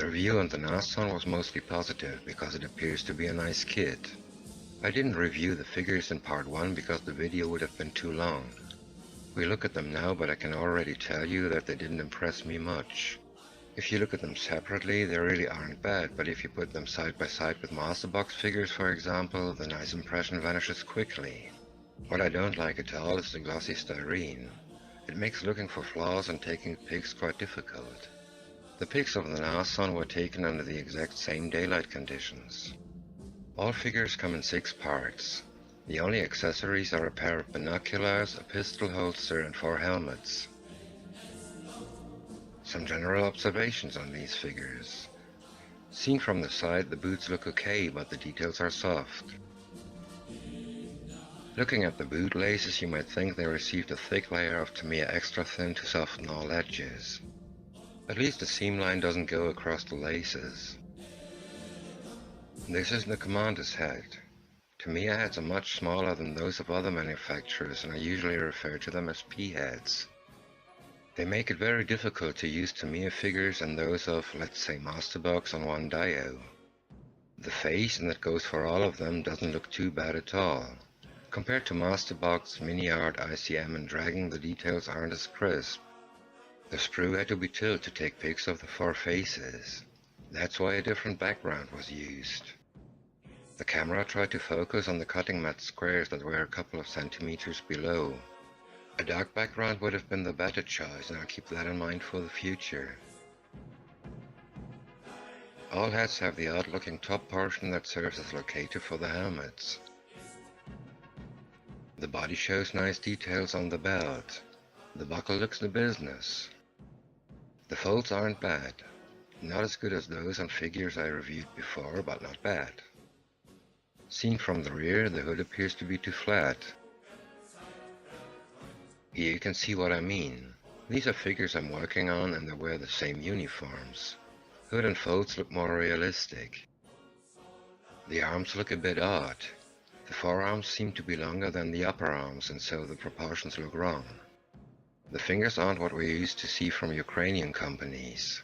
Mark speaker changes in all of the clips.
Speaker 1: review on the Nashorn was mostly positive because it appears to be a nice kit. I didn't review the figures in part 1 because the video would have been too long. We look at them now, but I can already tell you that they didn't impress me much. If you look at them separately, they really aren't bad, but if you put them side by side with Masterbox figures, for example, the nice impression vanishes quickly. What I don't like at all is the glossy styrene. It makes looking for flaws and taking pics quite difficult. The pics of the Nashorn were taken under the exact same daylight conditions. All figures come in 6 parts. The only accessories are a pair of binoculars, a pistol holster and 4 helmets. Some general observations on these figures. Seen from the side, the boots look okay, but the details are soft. Looking at the boot laces, you might think they received a thick layer of Tamiya extra thin to soften all edges. At least the seam line doesn't go across the laces. This is the commander's head. Tamiya heads are much smaller than those of other manufacturers, and I usually refer to them as P-heads. They make it very difficult to use Tamiya figures and those of, let's say, Masterbox on one dio. The face, and that goes for all of them, doesn't look too bad at all. Compared to Masterbox, Mini Art, ICM and Dragon, the details aren't as crisp. The sprue had to be tilted to take pics of the 4 faces. That's why a different background was used. The camera tried to focus on the cutting mat squares that were a couple of centimeters below. A dark background would have been the better choice, and I'll keep that in mind for the future. All heads have the odd-looking top portion that serves as locator for the helmets. The body shows nice details on the belt. The buckle looks the business. The folds aren't bad. Not as good as those on figures I reviewed before, but not bad. Seen from the rear, the hood appears to be too flat. Here you can see what I mean. These are figures I'm working on and they wear the same uniforms. Hood and folds look more realistic. The arms look a bit odd. The forearms seem to be longer than the upper arms, and so the proportions look wrong. The fingers aren't what we used to see from Ukrainian companies.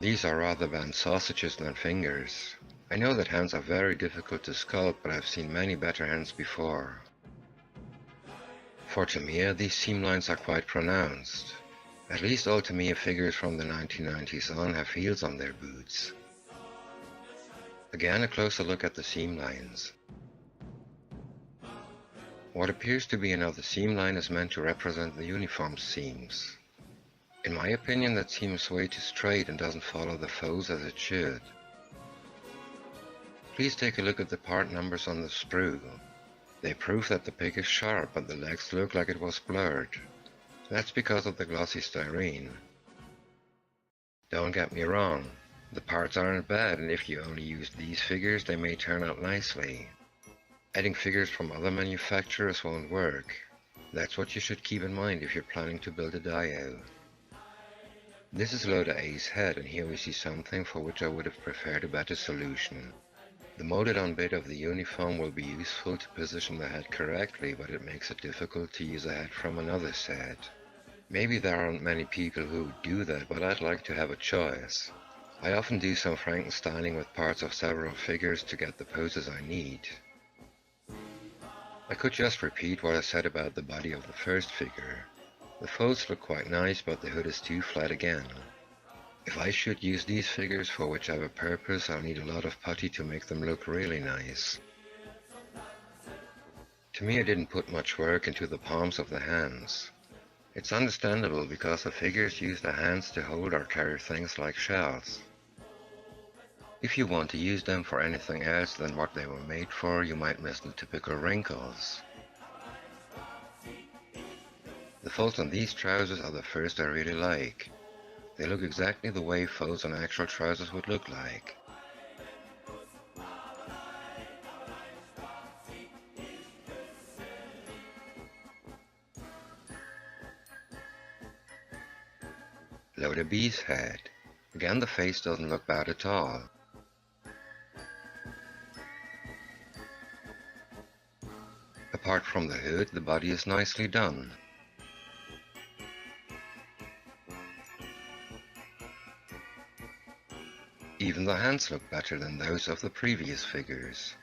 Speaker 1: These are rather BANE sausages than fingers. I know that hands are very difficult to sculpt, but I've seen many better hands before. For Tamiya, these seam lines are quite pronounced. At least all Tamiya figures from the 1990s on have heels on their boots. Again, a closer look at the seam lines. What appears to be another seam line is meant to represent the uniform seams. In my opinion, that seems way too straight and doesn't follow the folds as it should. Please take a look at the part numbers on the sprue. They prove that the pic is sharp, but the legs look like it was blurred. That's because of the glossy styrene. Don't get me wrong, the parts aren't bad, and if you only use these figures, they may turn out nicely. Adding figures from other manufacturers won't work. That's what you should keep in mind if you're planning to build a dio. This is Loader A's head, and here we see something for which I would have preferred a better solution. The molded on bit of the uniform will be useful to position the head correctly, but it makes it difficult to use a head from another set. Maybe there aren't many people who would do that, but I'd like to have a choice. I often do some Frankensteining with parts of several figures to get the poses I need. I could just repeat what I said about the body of the first figure. The folds look quite nice, but the hood is too flat again. If I should use these figures for whichever purpose, I'll need a lot of putty to make them look really nice. To me, I didn't put much work into the palms of the hands. It's understandable because the figures use the hands to hold or carry things like shells. If you want to use them for anything else than what they were made for, you might miss the typical wrinkles. The folds on these trousers are the first I really like. They look exactly the way folds on actual trousers would look like. Loader B's head. Again, the face doesn't look bad at all. Apart from the hood, the body is nicely done. Even the hands look better than those of the previous figures.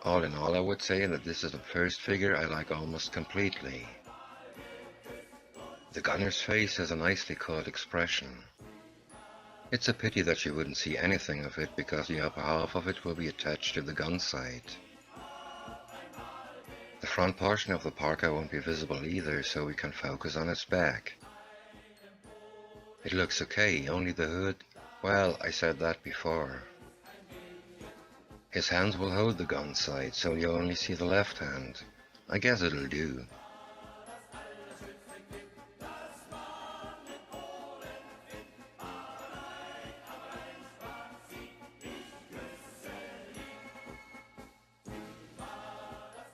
Speaker 1: All in all, I would say that this is the first figure I like almost completely. The gunner's face has a nicely caught expression. It's a pity that you wouldn't see anything of it because the upper half of it will be attached to the gun sight. The front portion of the parka won't be visible either, so we can focus on its back. It looks okay, only the hood, well, I said that before. His hands will hold the gun sight, so you only see the left hand. I guess it'll do.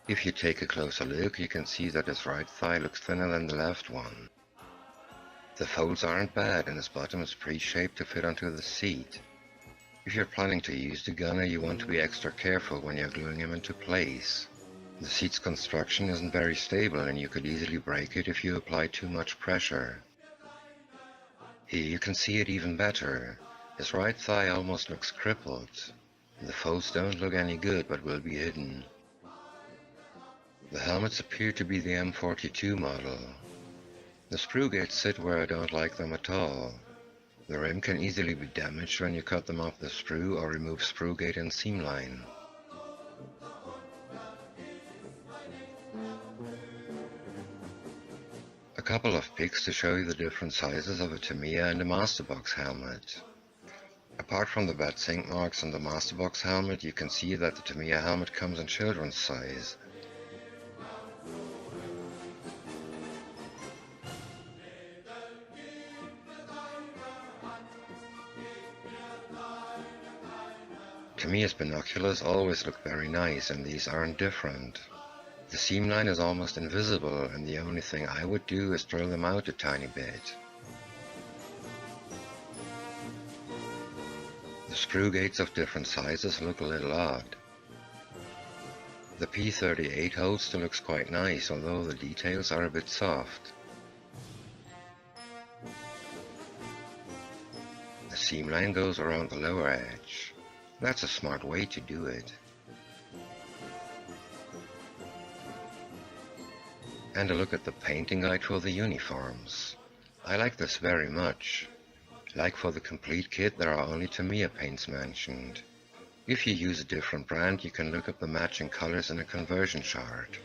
Speaker 1: If you take a closer look, you can see that his right thigh looks thinner than the left one. The folds aren't bad and his bottom is pre-shaped to fit onto the seat. If you're planning to use the gunner, you want to be extra careful when you're gluing him into place. The seat's construction isn't very stable and you could easily break it if you apply too much pressure. Here you can see it even better. His right thigh almost looks crippled. The folds don't look any good but will be hidden. The helmets appear to be the M42 model. The sprue gates sit where I don't like them at all. The rim can easily be damaged when you cut them off the sprue or remove sprue gate and seam line. A couple of pics to show you the different sizes of a Tamiya and a Masterbox helmet. Apart from the bad sink marks on the Masterbox helmet, you can see that the Tamiya helmet comes in children's size. Tamiya's binoculars always look very nice and these aren't different. The seam line is almost invisible and the only thing I would do is drill them out a tiny bit. The sprue gates of different sizes look a little odd. The P38 hold still looks quite nice, although the details are a bit soft. The seam line goes around the lower edge. That's a smart way to do it. And a look at the painting guide for the uniforms. I like this very much. Like for the complete kit, there are only Tamiya paints mentioned. If you use a different brand, you can look up the matching colors in a conversion chart.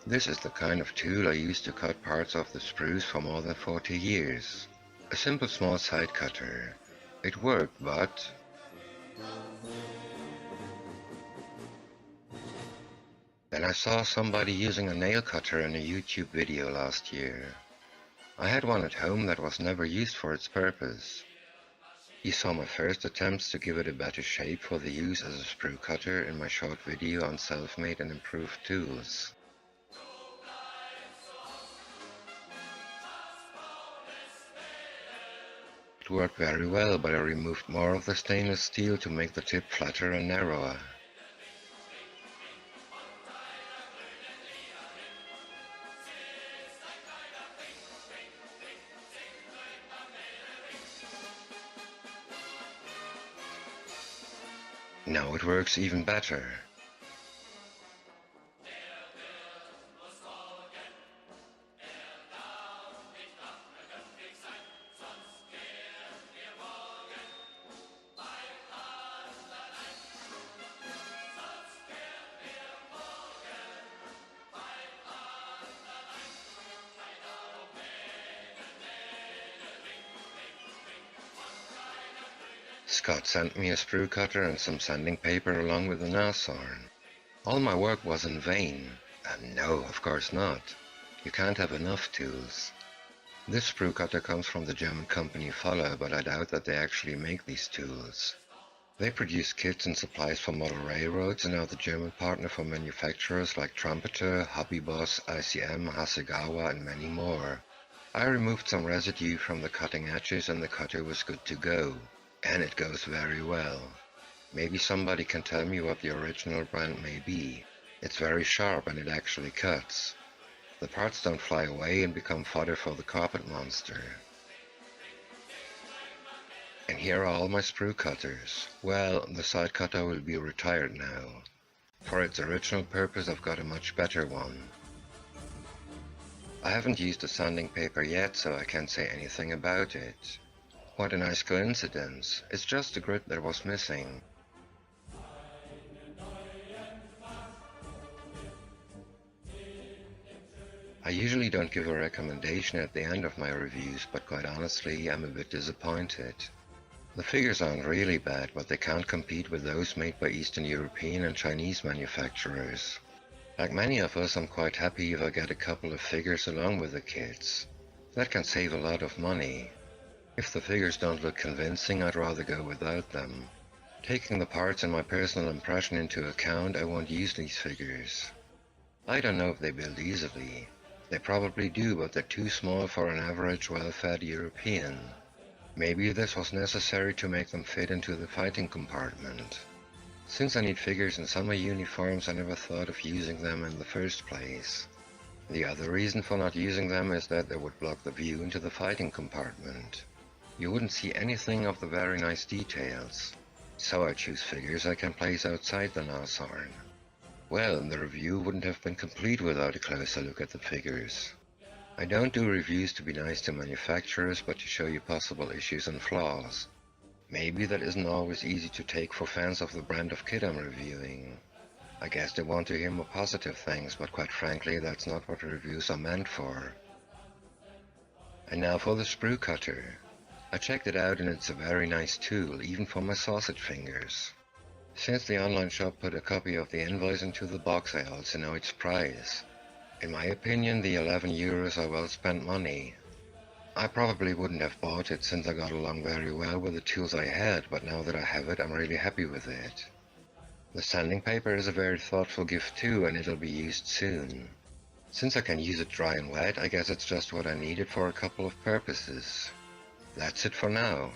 Speaker 1: This is the kind of tool I used to cut parts off the sprues for more than 40 years. A simple small side cutter. It worked, but... Then I saw somebody using a nail cutter in a YouTube video last year. I had one at home that was never used for its purpose. He saw my first attempts to give it a better shape for the use as a sprue cutter in my short video on self-made and improved tools. It worked very well, but I removed more of the stainless steel to make the tip flatter and narrower. Now it works even better. Scott sent me a sprue cutter and some sanding paper along with the Nashorn. All my work was in vain. No, of course not. You can't have enough tools. This sprue cutter comes from the German company Fuller, but I doubt that they actually make these tools. They produce kits and supplies for model railroads and are the German partner for manufacturers like Trumpeter, Hobby Boss, ICM, Hasegawa, and many more. I removed some residue from the cutting edges and the cutter was good to go. And it goes very well. Maybe somebody can tell me what the original brand may be. It's very sharp and it actually cuts. The parts don't fly away and become fodder for the carpet monster. And here are all my sprue cutters. Well, the side cutter will be retired now. For its original purpose I've got a much better one. I haven't used the sanding paper yet, so I can't say anything about it. What a nice coincidence. It's just the grit that was missing. I usually don't give a recommendation at the end of my reviews, but quite honestly, I'm a bit disappointed. The figures aren't really bad, but they can't compete with those made by Eastern European and Chinese manufacturers. Like many of us, I'm quite happy if I get a couple of figures along with the kits. That can save a lot of money. If the figures don't look convincing, I'd rather go without them. Taking the parts and my personal impression into account, I won't use these figures. I don't know if they build easily. They probably do, but they're too small for an average well-fed European. Maybe this was necessary to make them fit into the fighting compartment. Since I need figures in summer uniforms, I never thought of using them in the first place. The other reason for not using them is that they would block the view into the fighting compartment. You wouldn't see anything of the very nice details. So I choose figures I can place outside the Nashorn. Well, the review wouldn't have been complete without a closer look at the figures. I don't do reviews to be nice to manufacturers, but to show you possible issues and flaws. Maybe that isn't always easy to take for fans of the brand of kit I'm reviewing. I guess they want to hear more positive things, but quite frankly, that's not what reviews are meant for. And now for the sprue cutter. I checked it out and it's a very nice tool, even for my sausage fingers. Since the online shop put a copy of the invoice into the box, I also know its price. In my opinion, the 11 euros are well spent money. I probably wouldn't have bought it since I got along very well with the tools I had, but now that I have it, I'm really happy with it. The sanding paper is a very thoughtful gift too, and it'll be used soon. Since I can use it dry and wet, I guess it's just what I needed for a couple of purposes. That's it for now.